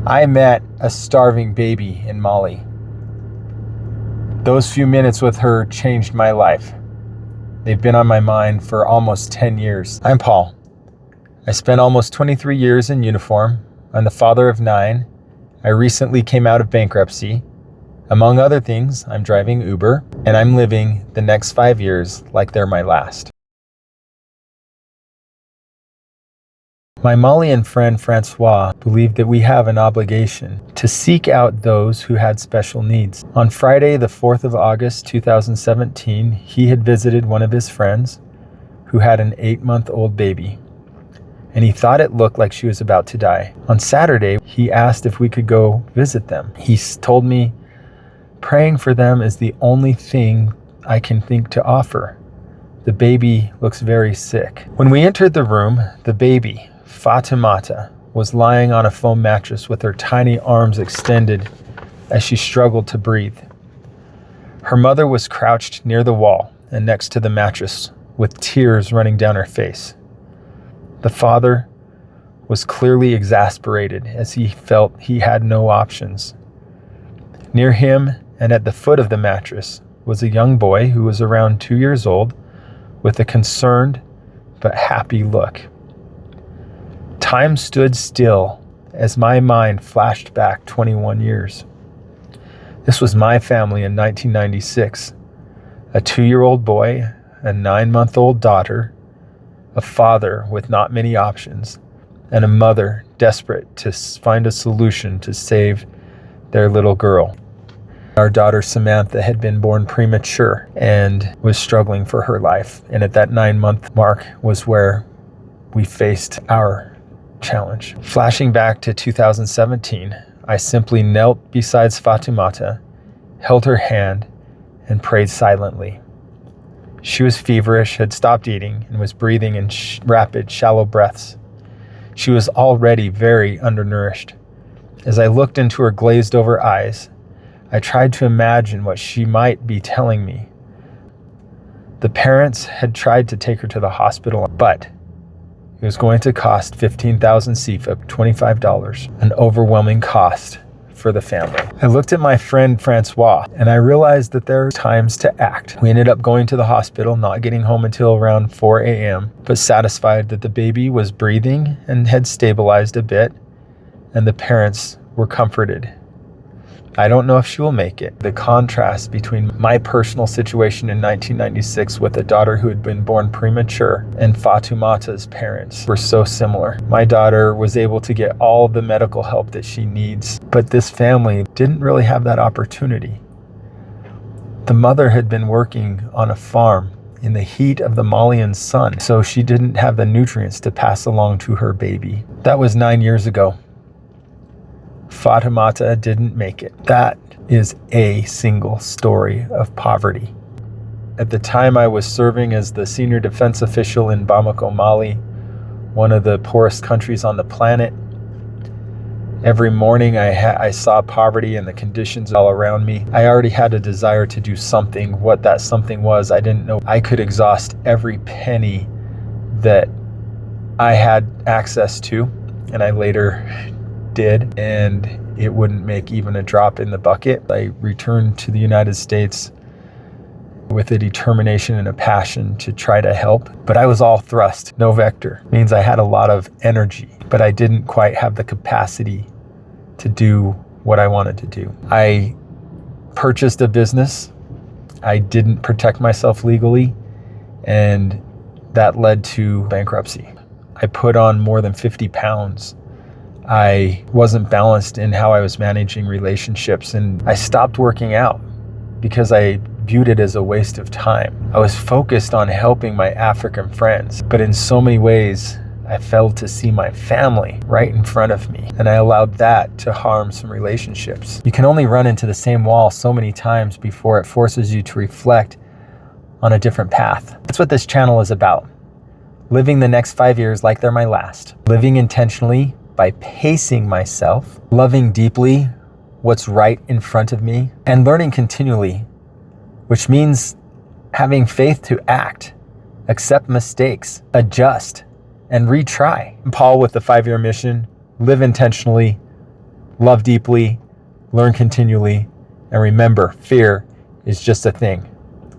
I met a starving baby in Mali. Those few minutes with her changed my life. They've been on my mind for almost 10 years. I'm Paul. I spent almost 23 years in uniform. I'm the father of 9. I recently came out of bankruptcy. Among other things, I'm driving Uber, and I'm living the next 5 years like they're my last. My Malian friend Francois believed that we have an obligation to seek out those who had special needs. On Friday, the 4th of August, 2017, he had visited one of his friends who had an 8-month-old baby, and he thought it looked like she was about to die. On Saturday, he asked if we could go visit them. He told me, "Praying for them is the only thing I can think to offer. The baby looks very sick." When we entered the room, the baby, Fatoumata, was lying on a foam mattress with her tiny arms extended as she struggled to breathe. Her mother was crouched near the wall and next to the mattress with tears running down her face. The father was clearly exasperated as he felt he had no options. Near him and at the foot of the mattress was a young boy who was around 2 years old with a concerned but happy look. Time stood still as my mind flashed back 21 years. This was my family in 1996. A 2-year-old boy, a 9-month-old daughter, a father with not many options, and a mother desperate to find a solution to save their little girl. Our daughter Samantha had been born premature and was struggling for her life. And at that 9-month mark was where we faced our challenge. Flashing back to 2017, I simply knelt beside Fatoumata, held her hand, and prayed silently. She was feverish, had stopped eating, and was breathing in rapid, shallow breaths. She was already very undernourished. As I looked into her glazed-over eyes, I tried to imagine what she might be telling me. The parents had tried to take her to the hospital, but it was going to cost 15,000 CFA, $25, an overwhelming cost for the family. I looked at my friend Francois, and I realized that there are times to act. We ended up going to the hospital, not getting home until around 4 a.m., but satisfied that the baby was breathing and had stabilized a bit, and the parents were comforted. I don't know if she will make it. The contrast between my personal situation in 1996 with a daughter who had been born premature and Fatoumata's parents were so similar. My daughter was able to get all the medical help that she needs, but this family didn't really have that opportunity. The mother had been working on a farm in the heat of the Malian sun, so she didn't have the nutrients to pass along to her baby. That was 9 years ago. Fatoumata didn't make it. That is a single story of poverty. At the time, I was serving as the senior defense official in Bamako, Mali, one of the poorest countries on the planet. Every morning I saw poverty and the conditions all around me. I already had a desire to do something. What that something was, I didn't know. I could exhaust every penny that I had access to, and I later did, and it wouldn't make even a drop in the bucket. I returned to the United States with a determination and a passion to try to help, but I was all thrust, no vector. It means I had a lot of energy, but I didn't quite have the capacity to do what I wanted to do. I purchased a business. I didn't protect myself legally, and that led to bankruptcy. I put on more than 50 pounds. I wasn't balanced in how I was managing relationships, and I stopped working out because I viewed it as a waste of time. I was focused on helping my African friends, but in so many ways, I failed to see my family right in front of me, and I allowed that to harm some relationships. You can only run into the same wall so many times before it forces you to reflect on a different path. That's what this channel is about. Living the next 5 years like they're my last. Living intentionally by pacing myself, loving deeply what's right in front of me, and learning continually, which means having faith to act, accept mistakes, adjust, and retry. I'm Paul with the 5-year mission, live intentionally, Love deeply, learn continually, and remember, fear is just a thing.